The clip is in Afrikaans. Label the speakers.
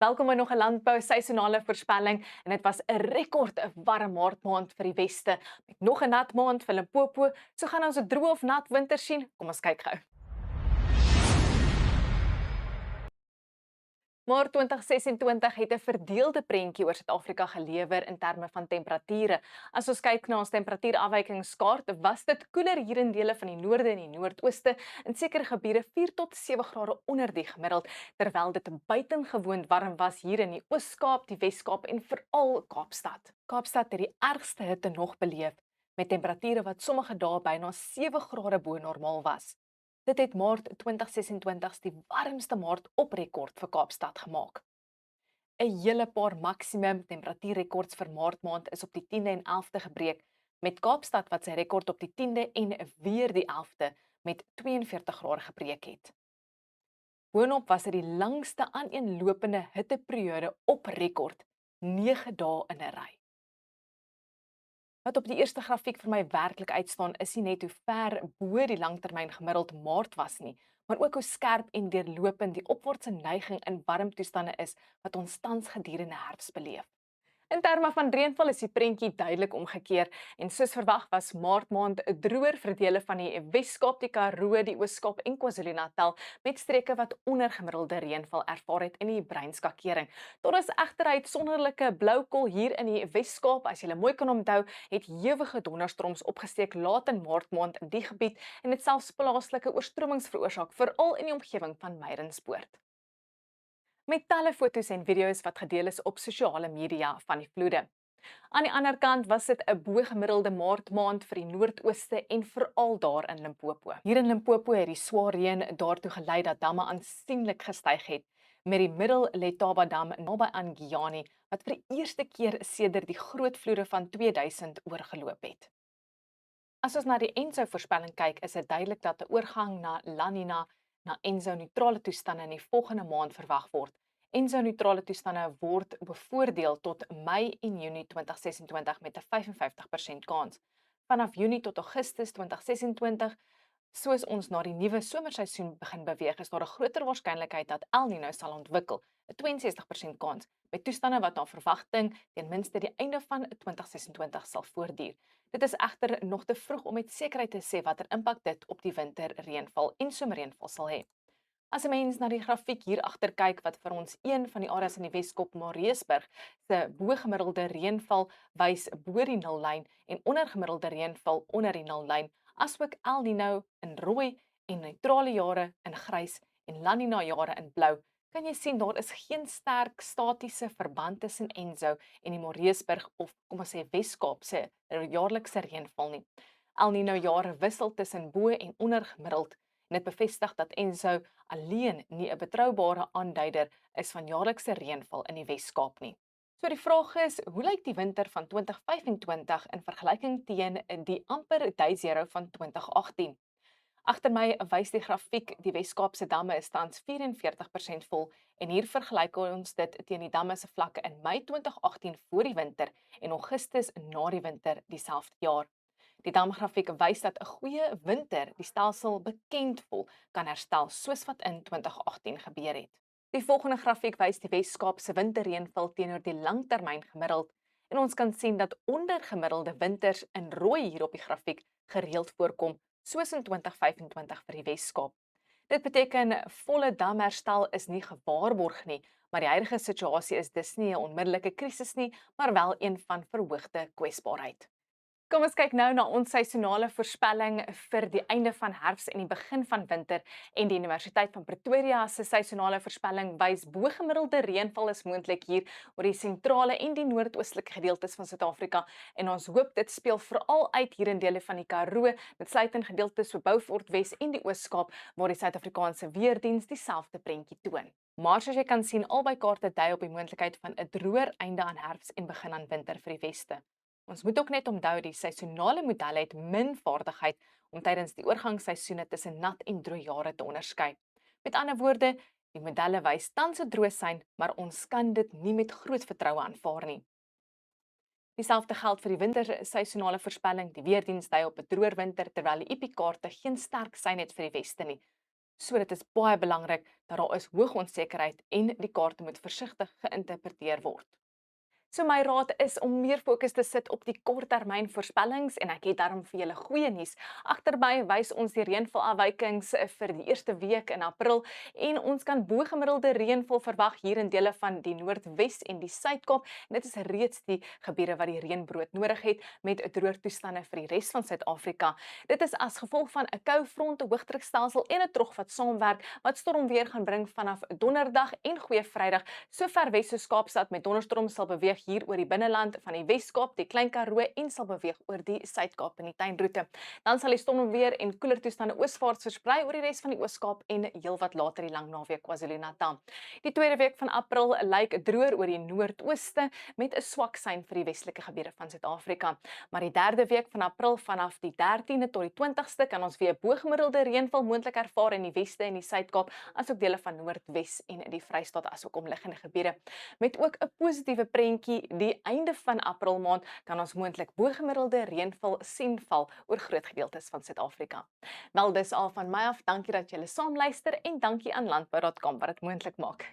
Speaker 1: Welkom by nog 'n landbou seisonale voorspelling en dit was 'n rekord 'n warm maart vir die weste met nog 'n nat maand vir Limpopo. So gaan ons 'n droë of nat winter sien. Kom ons kyk gou. Maar 2026 het 'n verdeelde prentjie oor Suid-Afrika gelewer in terme van temperature. As ons kyk na ons temperatuurafwykingskaart, was dit koeler hier in dele van die noorde en die noordooste, in sekere gebiede 4 tot 7 grade onder die gemiddeld, terwyl dit buitengewoon warm was hier in die Oos-Kaap, die Wes-Kaap en veral Kaapstad. Kaapstad het die ergste hitte nog beleef, met temperature wat sommige dae byna 7 grade bo normaal was. Dit het Maart 2026 die warmste maand op rekord vir Kaapstad gemaak. 'n Hele paar maksimum temperatuurrekords vir Maart is op die 10de en 11de gebreek, met Kaapstad wat sy rekord op die 10de en weer die 11de met 42 grade gebreek het. Boonop was dit die langste aaneenlopende hitteperiode op rekord, 9 dae in 'n ry. Wat op die eerste grafiek vir my werklik uitstaan, is nie net hoe ver bo die langtermyn gemiddeld Maart was nie, maar ook hoe skerp en deurlopend die opwaartse neiging in warmtoestande is wat ons tans gedurende herfs beleef. In terme van reënval is die prentjie duidelik omgekeer en soos verwag was Maart droër vir dele van die Wes-Kaap, die Karoo, die Oos-Kaap en KwaZulu-Natal met streke wat ondergemiddelde reënval ervaar het in die breinskakering. Daar is egter 'n uitsonderlike blou kol hier in die Wes-Kaap. As jy mooi kan onthou, het ewige donderstorms opgesteek laat in Maart in die gebied en dit selfs plaaslike oorstromings veroorsaak, veral in die omgewing van Meirinspoort. Met talle foto's en video's wat gedeel is op sosiale media van die vloede. Aan die ander kant was dit 'n bo-gemiddelde maand vir die noordooste en veral daar in Limpopo. Hier in Limpopo het die swaar reën daartoe gelei dat damme aansienlik gestyg het, met die Middel-Letaba dam naby aan Giyani wat vir die eerste keer sedert die groot vloede van 2000 oorgeloop het. As ons na die Enso voorspelling kyk, is dit duidelik dat 'n oorgang na La Nina na Enso-neutrale toestande in die volgende maand verwag word. Enso-neutrale toestande word bevoordeel tot Mei en Junie 2026 met 'n 55% kans. Vanaf Junie tot Augustus 2026, soos ons na die nuwe somerseisoen begin beweeg, is daar 'n groter waarskynlikheid dat El Niño sal ontwikkel, 'n 62% kans, met toestande wat na verwagting ten minste die einde van 2026 sal voortduur. Dit is egter nog te vroeg om met sekerheid te sê watter impak dit op die winterreënval en somerreënval sal hê. As 'n mens na die grafiek hier agter kyk wat vir ons een van die areas in die Wes-Kaap, Mariesburg, se bo-gemiddelde reënval wys bo die nullyn en ondergemiddelde reënval onder die nullyn, asook El Niño in rooi en neutrale jare in grys en La Nina jare in blou, kan jy sien daar is geen sterk statiese verband tussen Enso en die Mariesburg of kom ons sê Wes-Kaap se jaarlikse reënval nie. El Niño jare wissel tussen bo en ondergemiddeld en dit bevestig dat Enso alleen nie 'n betroubare aanduider is van jaarlikse reënval in die Wes-Kaap nie. So die vraag is, hoe lyk die winter van 2025 in vergelyking teen die amper day zero van 2018? Agter my wys die grafiek die Wes-Kaapse damme is tans 44% vol en hier vergelyk ons dit teen die damme se vlakke in Mei 2018 voor die winter en Augustus na die winter dieselfde jaar. Die damgrafiek wys dat 'n goeie winter die stelsel bekendvol kan herstel soos wat in 2018 gebeur het. Die volgende grafiek wys die Wes-Kaap se winterreënval teenoor die langtermyn gemiddeld en ons kan sien dat ondergemiddelde winters in rooi hier op die grafiek gereeld voorkom, soos in 2025 vir die Wes-Kaap. Dit beteken volle damherstel is nie gewaarborg nie, maar die huidige situasie is dus nie 'n onmiddellike krisis nie, maar wel een van verhoogde kwesbaarheid. Kom ons kyk nou na ons seisonale voorspelling vir die einde van herfs en die begin van winter en die Universiteit van Pretoria se seisonale voorspelling wys bo-gemiddelde reënval is moontlik hier oor die sentrale en die noordoostelike gedeeltes van Suid-Afrika en ons hoop dit speel veral uit hier in dele van die Karoo met sluitende gedeeltes so Beaufort Wes en die Oos-Kaap waar die Suid-Afrikaanse Weerdiens dieselfde prentjie toon. Maar soos jy kan sien, albei kaarte dui op die moontlikheid van 'n droër einde aan herfs en begin aan winter vir die weste. Ons moet ook net onthou die seisonale model het min vaardigheid om tydens die oorgangsseisoene tussen nat en droë jare te onderskei. Met ander woorde, die modelle wys tans 'n droë sein, maar ons kan dit nie met groot vertroue aanvaar nie. Dieselfde geld vir die winterseisonale voorspelling. Die Weerdiens dui op 'n droër winter terwyl die IP-kaarte geen sterk sein het vir die weste nie. So dit is baie belangrik dat daar is hoë onsekerheid en die kaarte moet versigtig geïnterpreteer word. So my raad is om meer fokus te sit op die korttermyn voorspellings en ek het daarom vir julle goeie nuus. Agterby wys ons die reënvalafwykings vir die eerste week in April en ons kan bo-gemiddelde reënval verwag hier in dele van die Noordwes en die Suid-Kaap. Dit is reeds die gebiede wat die reënbrood nodig het met droogtoestande vir die res van Suid-Afrika. Dit is as gevolg van 'n koue front, 'n hoëdrukstelsel en 'n trog wat saamwerk wat stormweer gaan bring vanaf Donderdag en Goeie Vrydag so ver wes so Kaapstad met donderstorm sal beweeg hier oor die binneland van die Wes-Kaap, die Klein Karoo en sal beweeg oor die Suid-Kaap in die tuinroete. Dan sal die stormweer en koeler toestande ooswaarts versprei oor die res van die Oos-Kaap en heelwat later die lang naweek KwaZulu-Natal. Die tweede week van April lyk droër oor die noordooste met 'n swak sein vir die westelike gebiede van Suid-Afrika. Maar die derde week van April vanaf die 13de tot die 20ste kan ons weer bo-gemiddelde reënval moontlik ervaar in die weste en die Suid-Kaap, asook dele van Noordwes en in die Vrystaat asook omliggende gebiede. Met ook 'n positiewe prentjie, die einde van April maand kan ons moontlik bo-gemiddelde reënval sien val oor groot gedeeltes van Suid-Afrika. Wel dis al van my af. Dankie dat julle saamluister en dankie aan landbou.com wat dit moontlik maak.